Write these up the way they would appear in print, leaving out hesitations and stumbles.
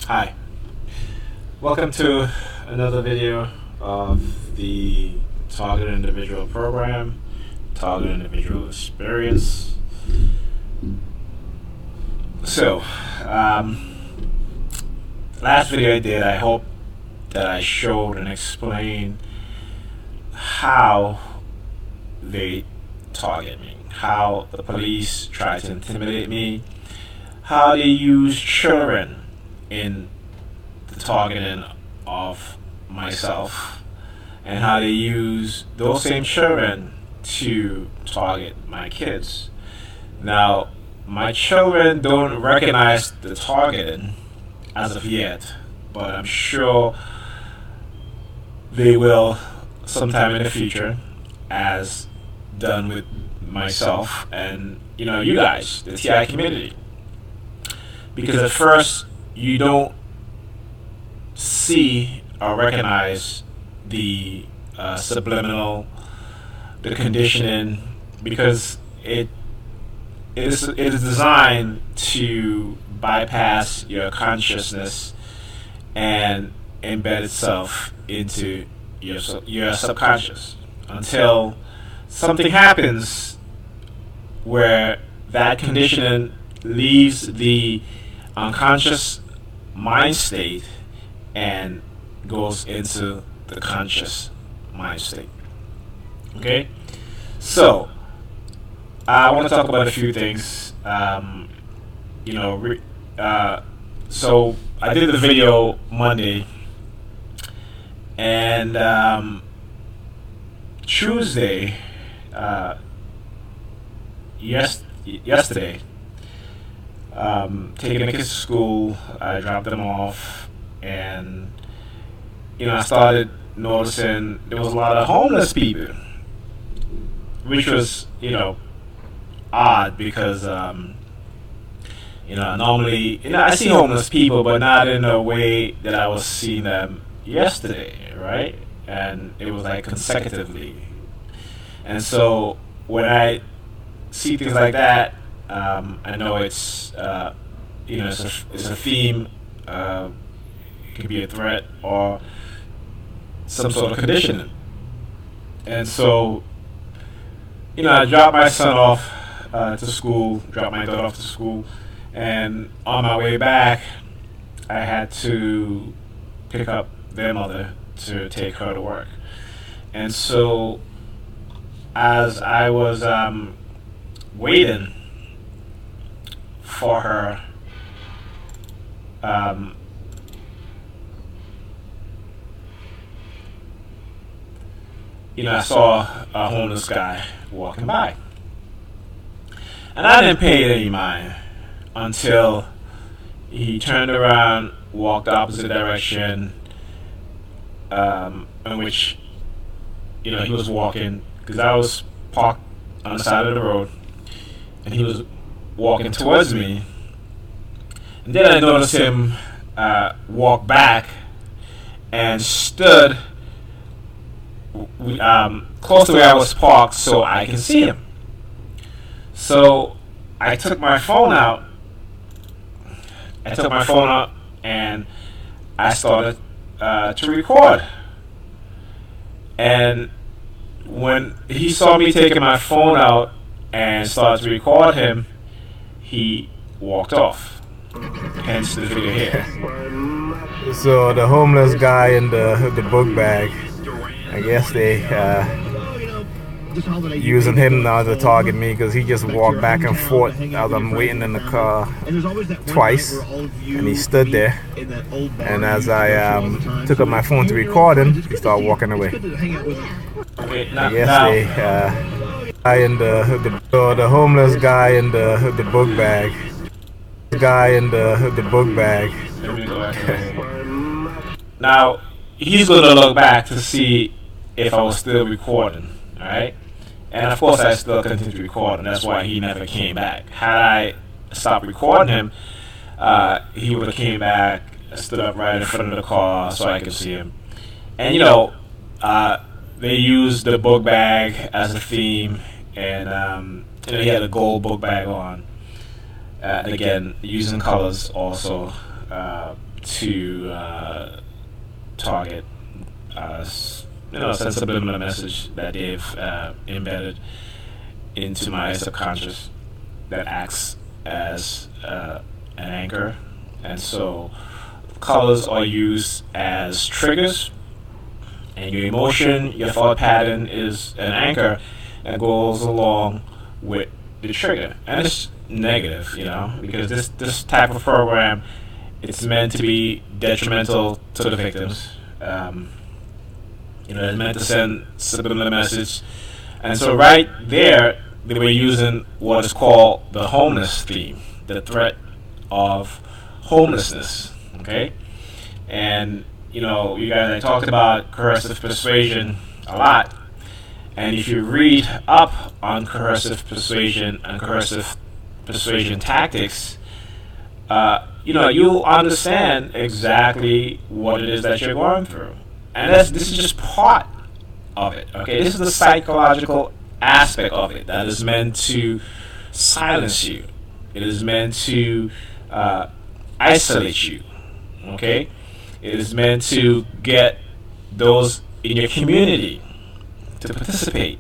Hi, welcome to another video of the Targeted Individual Program, Targeted Individual Experience. So, last video I did, I hope that I showed and explained how they target me, how the police try to intimidate me, how they use children in the targeting of myself, and how they use those same children to target my kids. Now, my children don't recognize the targeting as of yet, but I'm sure they will sometime in the future, as done with myself and you guys, the TI community. Because at first you don't see or recognize the subliminal, the conditioning, because it is designed to bypass your consciousness and embed itself into your subconscious until something happens where that conditioning leaves the unconscious mind state and goes into the conscious mind state. Okay, so I want to talk about a few things. So I did the video Monday, and Tuesday, yesterday, taking the kids to school, I dropped them off, and I started noticing there was a lot of homeless people, which was odd because normally I see homeless people, but not in the way that I was seeing them yesterday, right? And it was like consecutively, and so when I see things like that, I know it's it's a theme. It could be a threat or some sort of conditioning. And so, I dropped my son off to school, dropped my daughter off to school, and on my way back, I had to pick up their mother to take her to work. And so, as I was waiting for her, I saw a homeless guy walking by, and I didn't pay it any mind until he turned around, walked the opposite direction, in which he was walking, because I was parked on the side of the road, and he was walking towards me. And then I noticed him walk back and stood close to where I was parked so I can see him. So I took my phone out. And I started to record. And when he saw me taking my phone out and started to record him, he walked off. Hence the video here. So the homeless guy in the book bag, I guess they using him now to target me, because he just walked back and forth as I'm waiting in the car twice, and he stood there, and as I took up my phone to record him, he started walking away. I guess guy in the homeless guy in the book bag. The guy in the book bag. Now he's gonna look back to see if I was still recording, alright? And of course I still continued to record, and that's why he never came back. Had I stopped recording him, he would have came back, stood up right in front of the car so I could see him. And they used the book bag as a theme, and he had a gold book bag on. And again, using colors also to target send subliminal message that they've embedded into my subconscious that acts as an anchor. And so colors are used as triggers, and your emotion, your thought pattern is an anchor that goes along with the trigger. And it's negative, because this type of program, it's meant to be detrimental to the victims. It's meant to send subliminal message. And so right there, they were using what is called the homeless theme, the threat of homelessness. Okay? And, you guys, I talked about coercive persuasion a lot. And if you read up on coercive persuasion and coercive persuasion tactics, you'll understand exactly what it is that you're going through. And this is just part of it. Okay, this is the psychological aspect of it that is meant to silence you. It is meant to isolate you. Okay, it is meant to get those in your community to participate,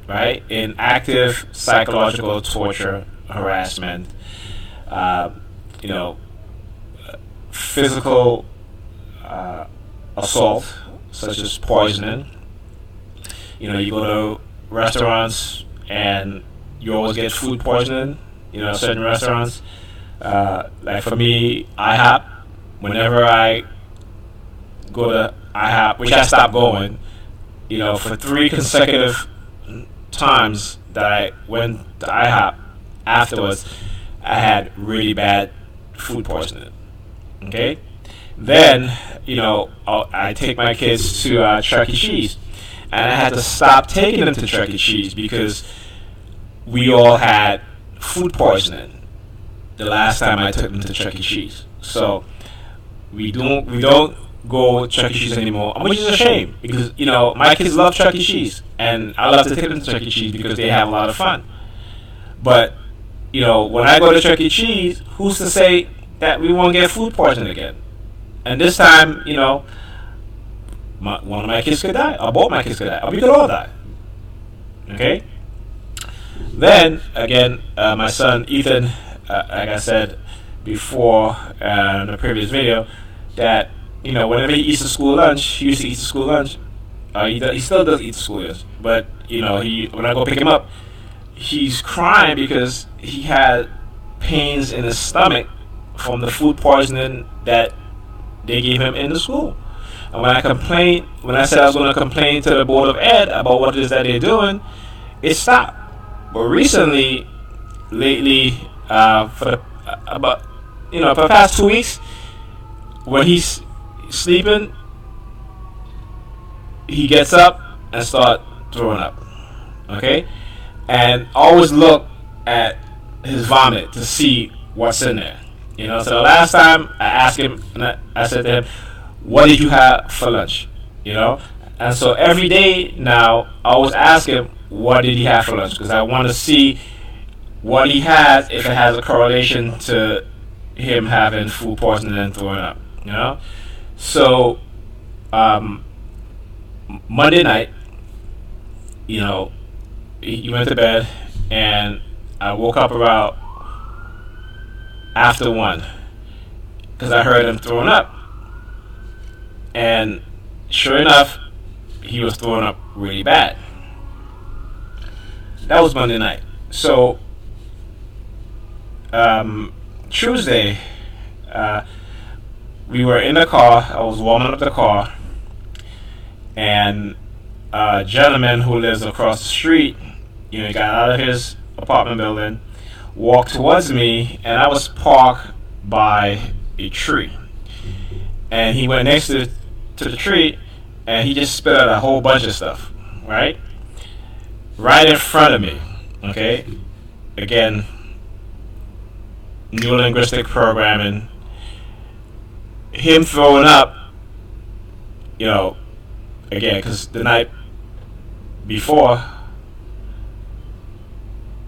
right, in active psychological torture, harassment, physical assault, such as poisoning. You go to restaurants and you always get food poisoning. Certain restaurants, like for me, IHOP. Whenever I go to IHOP, which I stopped going, for 3 consecutive times that I went to IHOP afterwards, I had really bad food poisoning. Okay? Then, I take my kids to Chuck E. Cheese. And I had to stop taking them to Chuck E. Cheese because we all had food poisoning the last time I took them to Chuck E. Cheese. So we don't go to Chuck E. Cheese anymore, which is a shame because my kids love Chuck E. Cheese, and I love to take them to Chuck E. Cheese because they have a lot of fun. But when I go to Chuck E. Cheese, who's to say that we won't get food poisoning again? And this time, one of my kids could die, or both my kids could die, or we could all die. Okay. Then again, my son Ethan, like I said before in the previous video, that whenever he eats the school lunch, he used to eat the school lunch. He still does eat the school lunch, but when I go pick him up, he's crying because he had pains in his stomach from the food poisoning that they gave him in the school. And when I said I was going to complain to the Board of Ed about what it is that they're doing, it stopped. But lately, for the past 2 weeks, when he's sleeping, he gets up and start throwing up. Okay? And always look at his vomit to see what's in there. So the last time I asked him, and I said to him, "What did you have for lunch?" And so every day now, I always ask him, what did he have for lunch? Because I want to see what he has, if it has a correlation to him having food poisoning and throwing up. So Monday night, he went to bed, and I woke up about after 1 because I heard him throwing up. And sure enough, he was throwing up really bad. That was Monday night. So Tuesday, we were in the car. I was warming up the car, and a gentleman who lives across the street, he got out of his apartment building, walked towards me, and I was parked by a tree. And he went next to the tree, and he just spit out a whole bunch of stuff, right in front of me. Okay, again, new linguistic programming. Him throwing up, again, because the night before,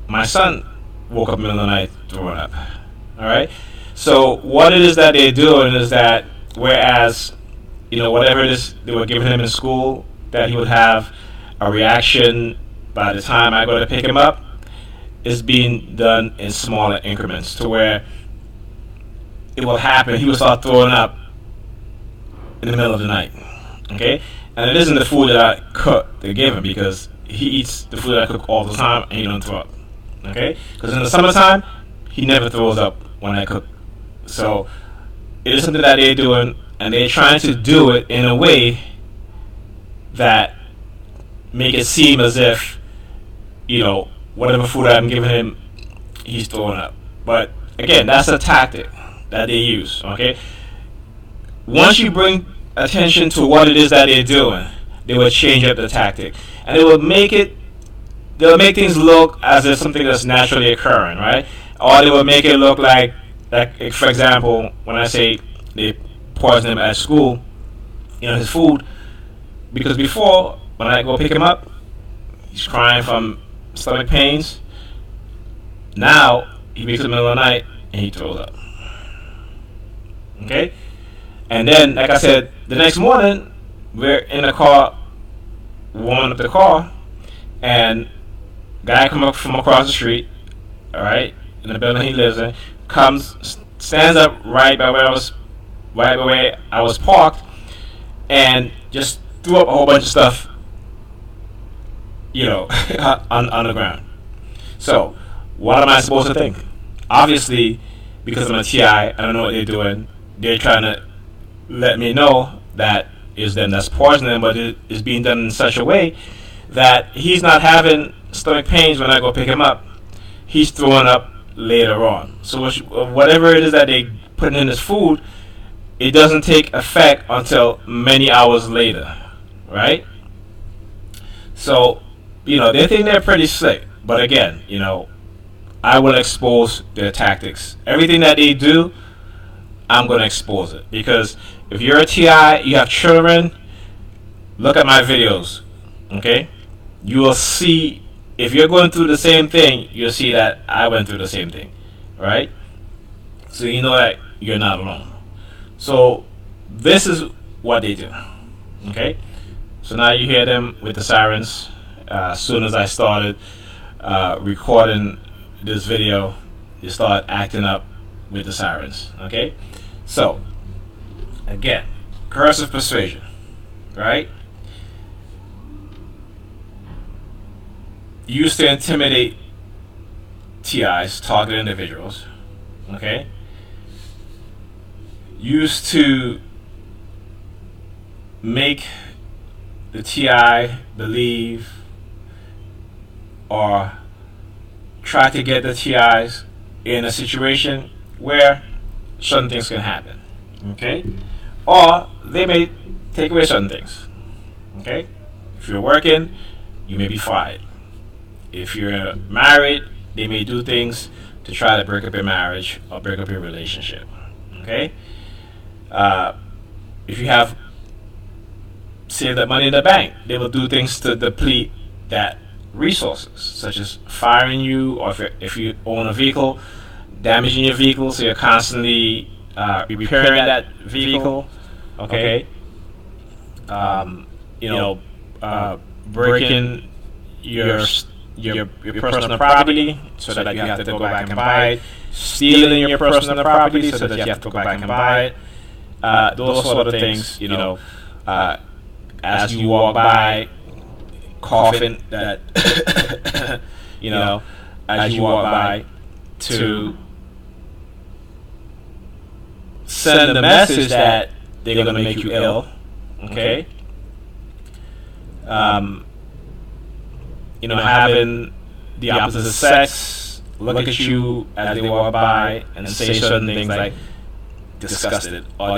my son woke up in the middle of the night throwing up. All right, So what it is that they're doing is that whereas, whatever it is they were giving him in school, that he would have a reaction by the time I go to pick him up, is being done in smaller increments to where it will happen. He will start throwing up in the middle of the night. Okay? And it isn't the food that I cook to give him, because he eats the food that I cook all the time and he don't throw up. Okay? Because in the summertime, he never throws up when I cook. So it is something that they're doing, and they're trying to do it in a way that make it seem as if, whatever food I'm giving him, he's throwing up. But again, that's a tactic that they use. Okay? Once you bring attention to what it is that they're doing, they will change up the tactic, and they'll make things look as if something that's naturally occurring, right? Or they will make it look like, for example, when I say they poison him at school, his food, because before, when I go pick him up, he's crying from stomach pains. Now he wakes up in the middle of the night and he throws up. Okay? And then, like I said, the next morning, we're in the car, warming up the car, and guy come up from across the street, all right, in the building he lives in, stands up right by where I was parked, and just threw up a whole bunch of stuff, on the ground. So, what am I supposed to think? Obviously, because I'm a TI, I don't know what they're doing. They're trying to let me know that is them that's poisoning, but it is being done in such a way that he's not having stomach pains when I go pick him up. He's throwing up later on. So whatever it is that they put in his food, it doesn't take effect until many hours later, right? So, they think they're pretty slick, but again, I will expose their tactics. Everything that they do, I'm going to expose it, because if you're a TI, you have children, look at my videos, okay? You will see, if you're going through the same thing, you'll see that I went through the same thing, right? So you know that you're not alone. So this is what they do, okay? So now you hear them with the sirens. As soon as I started recording this video, you start acting up with the sirens, okay? So, again, coercive persuasion, right? Used to intimidate TIs, target individuals, okay? Used to make the TI believe or try to get the TIs in a situation where certain things can happen, okay? Or they may take away certain things, okay? If you're working, you may be fired. If you're married, they may do things to try to break up your marriage or break up your relationship, okay? If you have saved that money in the bank, they will do things to deplete that resources, such as firing you, or if you own a vehicle, damaging your vehicle, so you're constantly repairing that vehicle, okay? Breaking your personal property so that you have to go back and buy it, stealing your personal property so that you have to go back and buy it, those sort of things, as you walk by, coughing that, as you walk by, to send the message that they're going to make you ill, okay? Having the opposite sex look at you as they walk by and say certain things like disgusted, or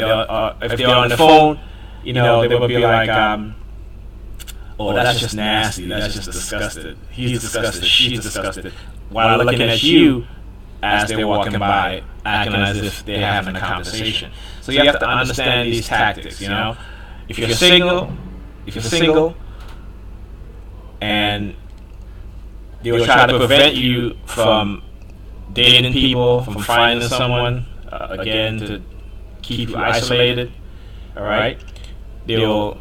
if they're on the phone, they will be like, oh, that's just nasty, that's just disgusted, he's disgusted, she's disgusted, while looking at you as they're walking by, acting as if they're having a conversation. So you have to understand these tactics, If you're single, and they will try to prevent you from dating people, from finding someone, again, to keep you isolated. All right, they'll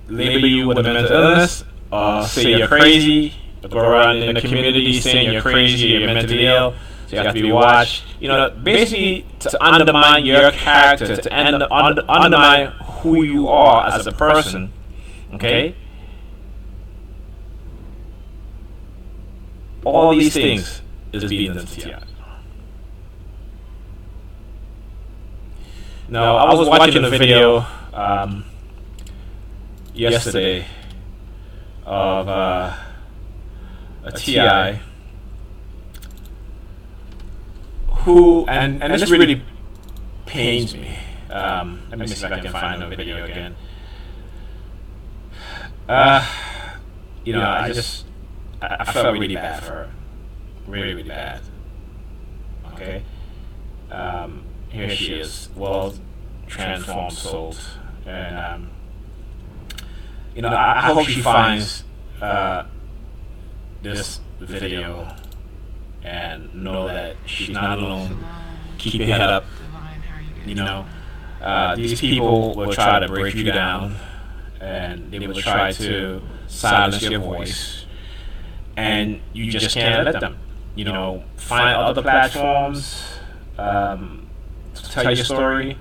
label you with a mental illness, say you're crazy, go around in the community saying you're crazy, you're mentally ill, so you have to be watched. Basically to undermine your character, to undermine who you are as a person. Okay. All these things is being done to TI. Now, I was watching a video yesterday of a TI who, and this really pains me. Let me see if I can find the video again. I felt really bad for her. Really, really bad. Okay. Here she is, well transformed soul. And, I hope she finds this video and know that she's not alone. Keep your head up. These people will try to break you down, and they will try to silence your voice, and you just can't let them. Find other platforms to tell your story.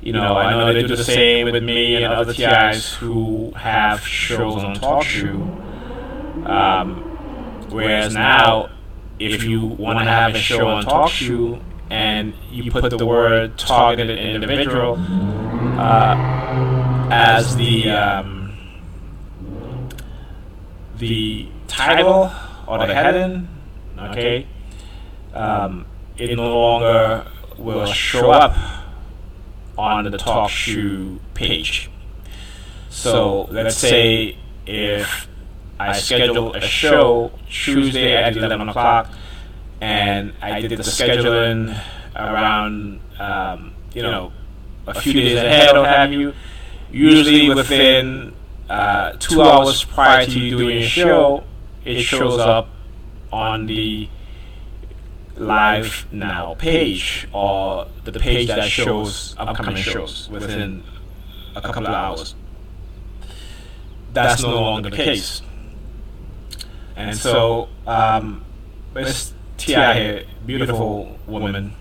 I know they do the same with me and other TIs who have shows on TalkShoe. Whereas now, if you want to have a show on TalkShoe and you put the word targeted individual as the title or the heading, okay, it no longer will show up on the TalkShoe page. So let's say if I schedule a show Tuesday at 11 o'clock, and I did the scheduling around, a few days ahead or have you, usually within 2 hours prior to you doing your show, it shows up on the Live Now page, or the page that shows upcoming shows within a couple of hours. That's no longer the case. And so, this T.I. here, beautiful woman,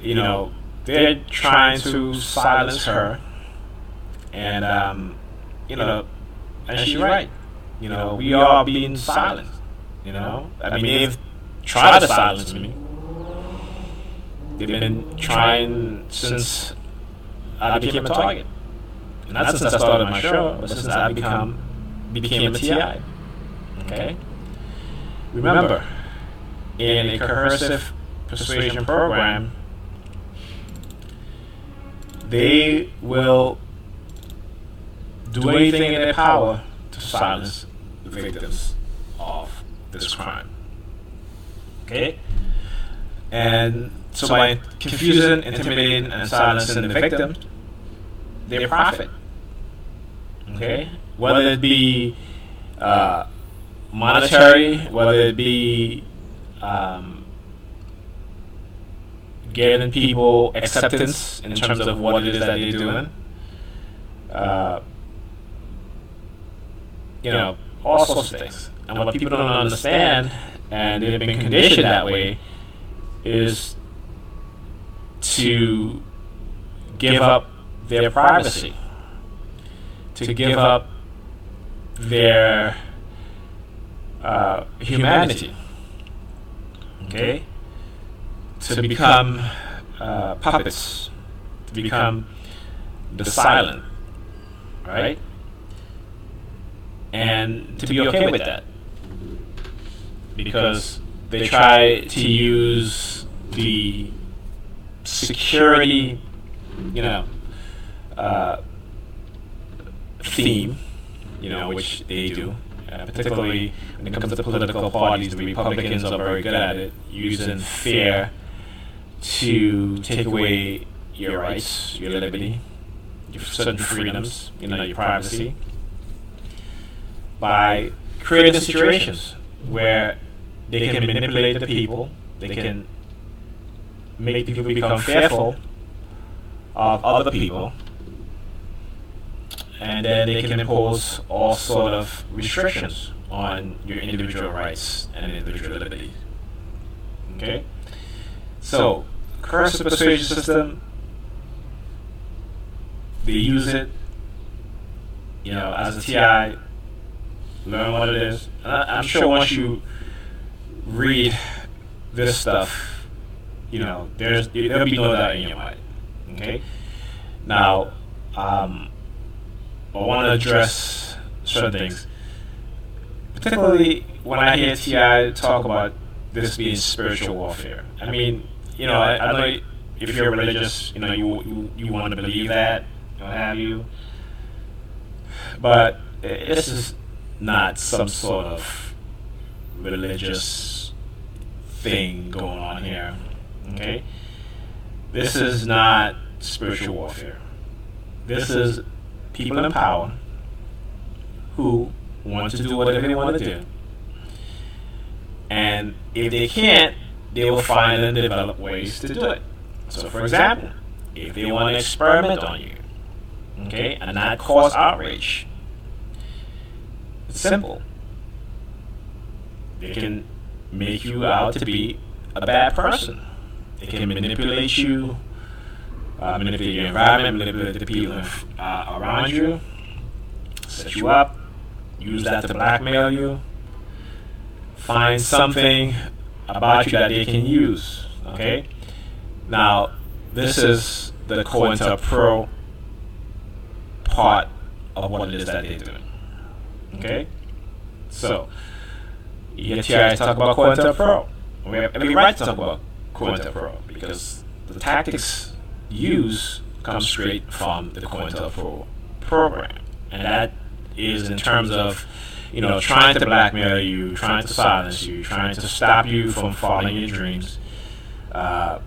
they're trying to silence her, and, and she's right. We are being silenced, they've tried to silence me. They've been trying since I became a target. Not since I started my show, but since I became a TI. Okay? Remember, in a coercive persuasion program, they will do anything in their power to silence the victims of this crime. Okay? And so by confusing, intimidating, and silencing the victim, they profit. Okay? Whether it be monetary, whether it be getting people acceptance in terms of what it is that they're doing, all sorts of things. And what people don't understand, and they've been conditioned that way, is to give up their privacy, to give up their humanity, okay, to become puppets, to become the silent, right, and to be okay with that, because they try to use the security, theme, which they do. Particularly when it comes to political parties, the Republicans are very good at it, using fear to take away your rights, your liberty, your certain freedoms, your privacy, by creating situations where they can manipulate the people, they can make people become fearful of other people, and then they can impose all sort of restrictions on your individual rights and individual liberties. Okay? So, coercive persuasion system, they use it, as a TI, learn what it is. I'm sure once you read this stuff, there'll be no doubt in your mind. Okay? Now, I want to address certain things. Particularly when I hear TI talk about this being spiritual warfare. I mean, I know if you're religious, you want to believe that, what have you. But this is not some sort of religious thing going on here. Okay? This is not spiritual warfare. This is people in power who want to do whatever they want to do. And if they can't, they will find and develop ways to do it. So, for example, if they want to experiment on you, okay, and not cause outrage, it's simple. They can make you out to be a bad person. They can manipulate you, manipulate your environment, manipulate the people around you, set you up, use that to blackmail you, find something about you that they can use. Okay? Now, this is the COINTELPRO part of what it is that they're doing. Okay? So, you hear TI talk about COINTELPRO. We have every right to talk about COINTELPRO because the tactics used come straight from the COINTELPRO program. And that is in terms of, trying to blackmail you, trying to silence you, trying to stop you from following your dreams. Like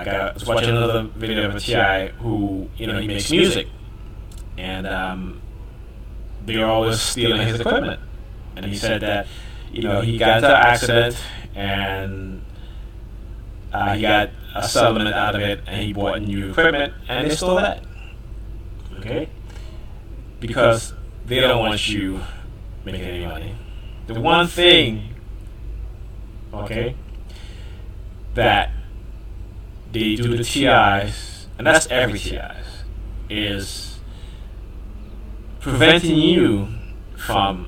I was watching another video of a TI who, he makes music. And they're always stealing his equipment. And he said that, he got into an accident and he got a settlement out of it and he bought new equipment and they stole that. Okay? Because they don't want you making any money. The one thing, okay, that they do to TIs, and that's every TIs, is preventing you from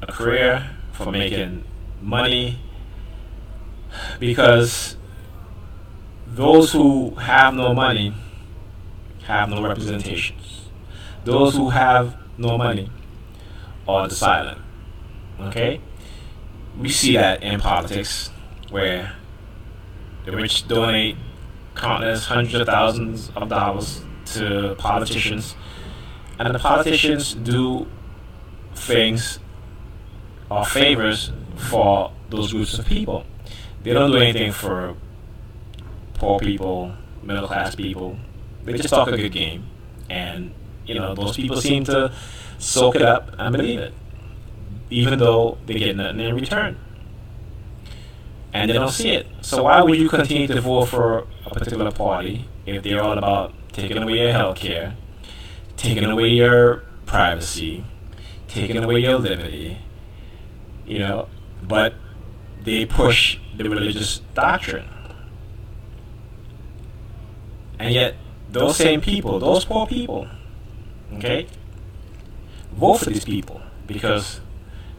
a career, from making money, because those who have no money have no representations. Those who have no money are the silent. Okay? We see that in politics where the rich donate countless hundreds of thousands of dollars to politicians, and the politicians do things or favors for those groups of people. They don't do anything for poor people, middle class people. They just talk a good game, and those people seem to soak it up and believe it, even though they get nothing in return, and they don't see it. So why would you continue to vote for a particular party if they're all about taking away your health care, taking away your privacy, taking away your liberty, but they push the religious doctrine. And yet, those same people, those poor people, okay, vote for these people because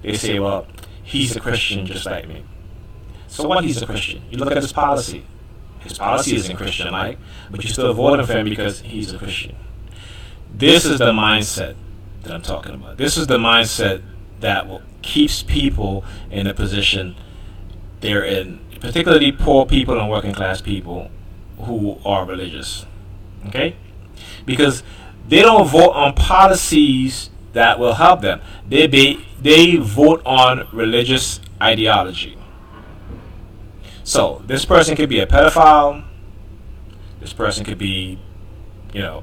they say, well, he's a Christian just like me. So what, he's a Christian? You look at his policy. His policy isn't Christian-like, but you still vote for him because he's a Christian. This is the mindset that I'm talking about. This is the mindset that keeps people in the position they're in, particularly poor people and working class people who are religious. Okay? Because they don't vote on policies that will help them. They vote on religious ideology. So this person could be a pedophile. This person could be, a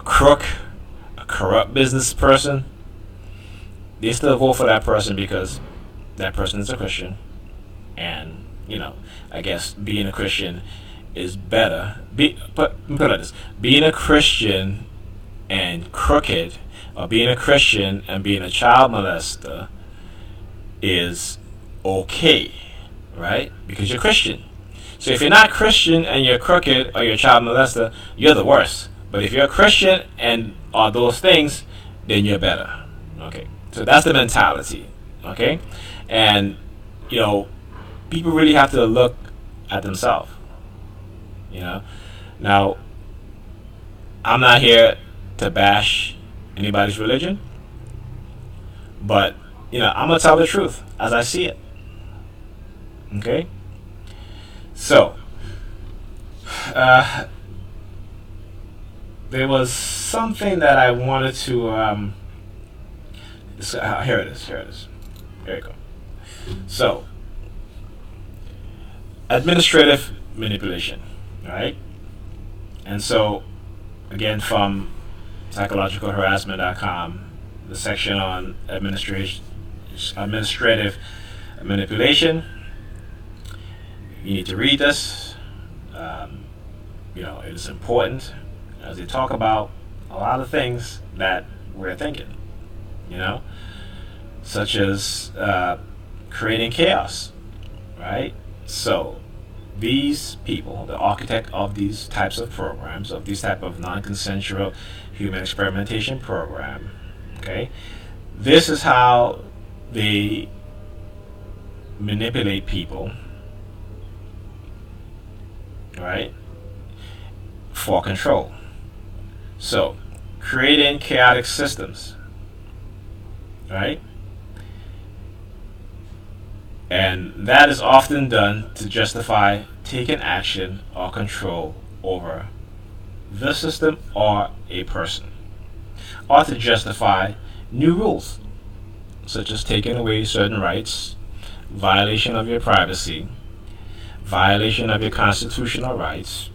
crook, a corrupt business person. They still vote for that person because that person is a Christian. And, I guess being a Christian is better. Put it like this: being a Christian and crooked, or being a Christian and being a child molester is okay, right? Because you're Christian. So if you're not Christian and you're crooked or you're a child molester, you're the worst. But if you're a Christian and are those things, then you're better. Okay. So that's the mentality. Okay? And, people really have to look at themselves. Now, I'm not here to bash anybody's religion, but, I'm going to tell the truth as I see it. Okay? So, there was something that I wanted to, here it is. Here you go. So, administrative manipulation, right? And so, again, from psychologicalharassment.com, the section on administrative manipulation, you need to read this. It is important as they talk about a lot of things that we're thinking, such as creating chaos, right? So these people, the architect of these types of programs, of these type of non-consensual human experimentation program, okay, this is how they manipulate people, right, for control. So creating chaotic systems, right? And that is often done to justify taking action or control over the system or a person, or to justify new rules, such as taking away certain rights, violation of your privacy, violation of your constitutional rights,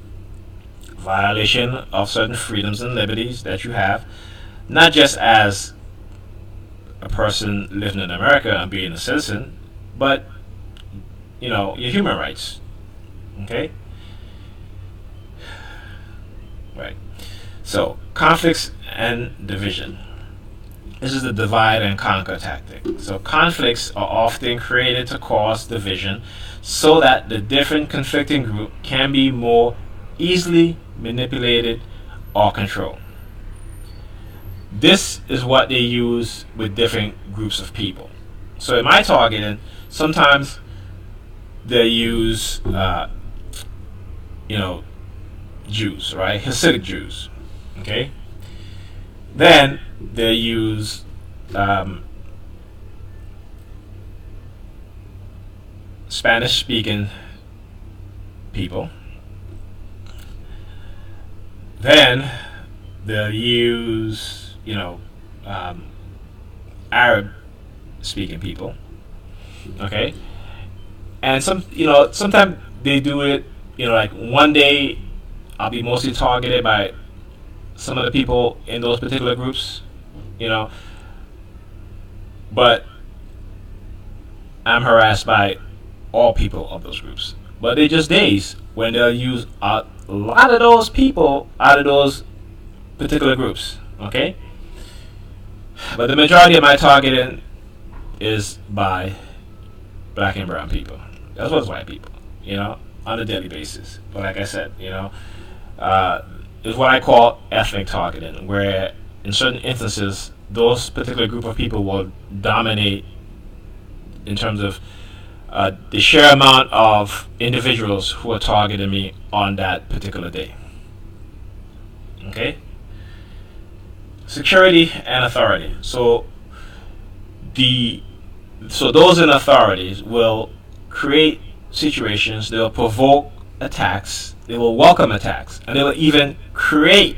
violation of certain freedoms and liberties that you have, not just as a person living in America and being a citizen, but your human rights. Okay? Right. So, conflicts and division. This is the divide and conquer tactic. So, conflicts are often created to cause division so that the different conflicting group can be more easily manipulated or controlled. This is what they use with different groups of people. So in my targeting, sometimes they use, Jews, right? Hasidic Jews, okay? Then they use Spanish-speaking people. Then they'll use, Arab-speaking people. Okay, and sometimes they do it. Like one day, I'll be mostly targeted by some of the people in those particular groups. But I'm harassed by all people of those groups. But they're just days when they'll use a lot of those people out of those particular groups. Okay? But the majority of my targeting is by black and brown people, as well as white people, on a daily basis. But like I said, is what I call ethnic targeting, where in certain instances, those particular group of people will dominate in terms of the sheer amount of individuals who are targeting me on that particular day. Okay? Security and authority. So those in authorities will create situations, they'll provoke attacks, they will welcome attacks, and they will even create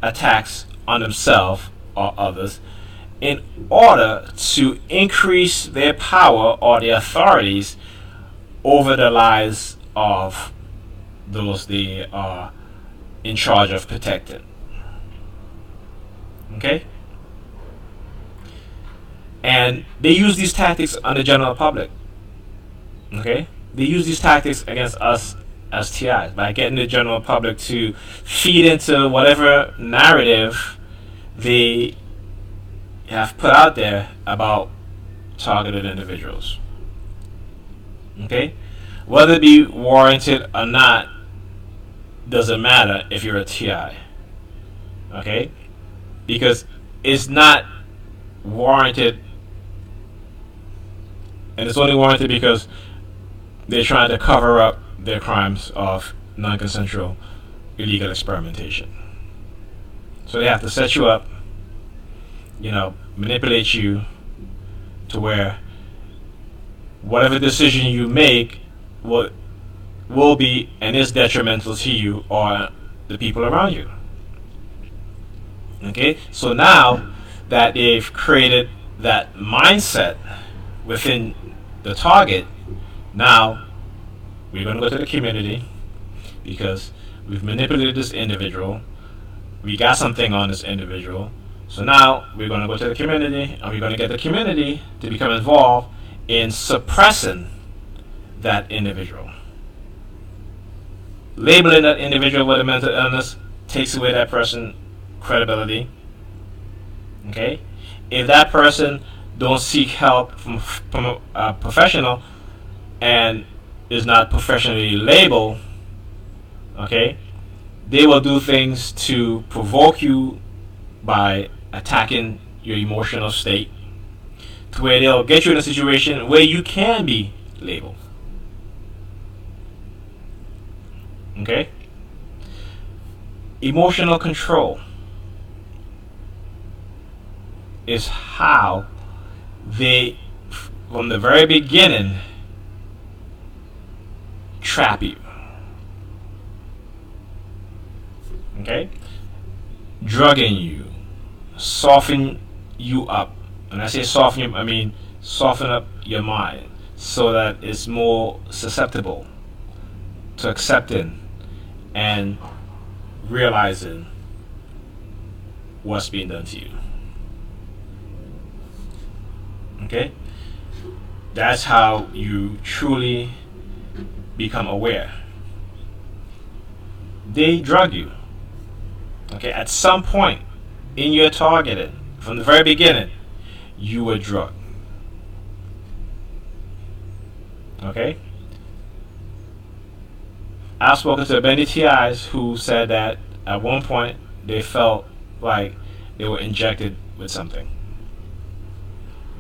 attacks on themselves or others in order to increase their power or their authorities over the lives of those they are in charge of protecting. Okay? And they use these tactics on the general public. Okay? they use these tactics against us as TIs by getting the general public to feed into whatever narrative they have put out there about targeted individuals. Okay? Whether it be warranted or not doesn't matter if you're a TI. Okay? Because it's not warranted, and it's only warranted because they're trying to cover up their crimes of non-consensual illegal experimentation. So they have to set you up, manipulate you to where whatever decision you make will be and is detrimental to you or the people around you. Okay, so now that they've created that mindset within the target, now we're going to go to the community because we've manipulated this individual. We got something on this individual. So now we're going to go to the community and we're going to get the community to become involved in suppressing that individual. Labeling that individual with a mental illness takes away that person's credibility. Okay? If that person don't seek help from a professional and is not professionally labeled, okay, they will do things to provoke you by attacking your emotional state, to where they'll get you in a situation where you can be labeled. Okay? Emotional control is how they, from the very beginning, trap you. Okay? Drugging you, soften you up. When I say soften you, I mean soften up your mind so that it's more susceptible to accepting and realizing what's being done to you. Okay? That's how you truly become aware. They drug you. Okay, at some point in your targeting, from the very beginning, you were drugged. Okay? I've spoken to many TIs who said that at one point they felt like they were injected with something.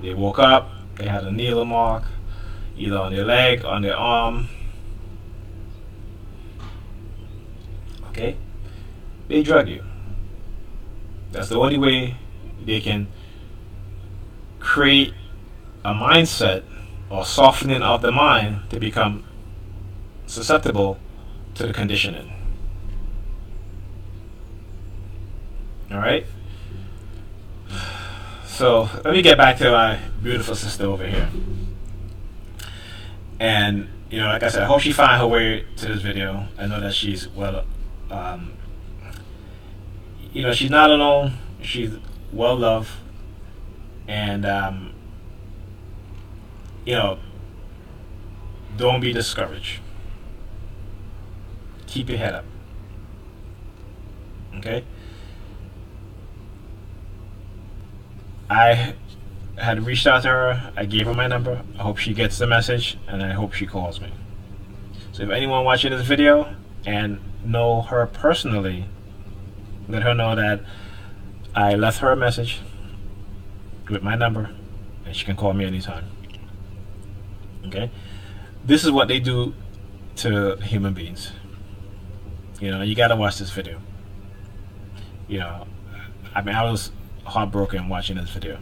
They woke up, they had a needle mark, either on their leg, on their arm. Okay? They drug you. That's the only way they can create a mindset or softening of the mind to become susceptible to the conditioning. Alright? So let me get back to my beautiful sister over here. And, like I said, I hope she finds her way to this video. I know that she's she's not alone. She's well loved. And, don't be discouraged. Keep your head up. Okay? I had reached out to her. I gave her my number. I hope she gets the message, and I hope she calls me. So if anyone watching this video and know her personally, let her know that I left her a message with my number, and she can call me anytime. Okay? This is what they do to human beings. You gotta watch this video. I was heartbroken watching this video.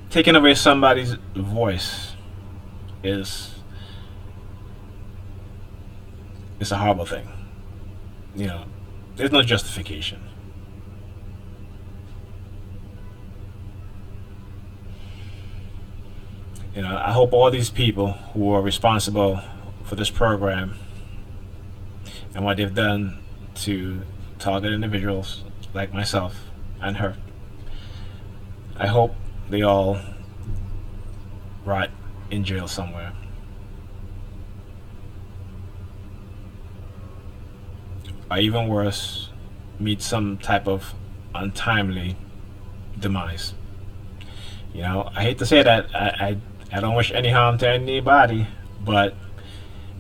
Taking away somebody's voice is a horrible thing. There's no justification. I hope all these people who are responsible for this program and what they've done to target individuals like myself and her, I hope they all rot in jail somewhere. Or even worse, meet some type of untimely demise. I hate to say that. I don't wish any harm to anybody, but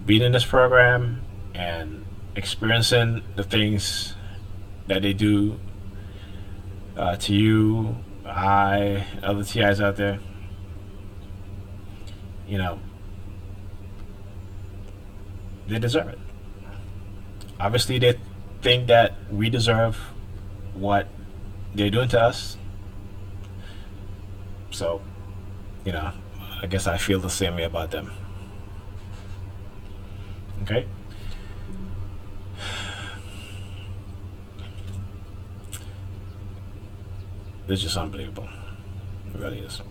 being in this program and experiencing the things that they do to you, other TIs out there, they deserve it. Obviously, they think that we deserve what they're doing to us. So, I guess I feel the same way about them. Okay? It's just unbelievable. It really is.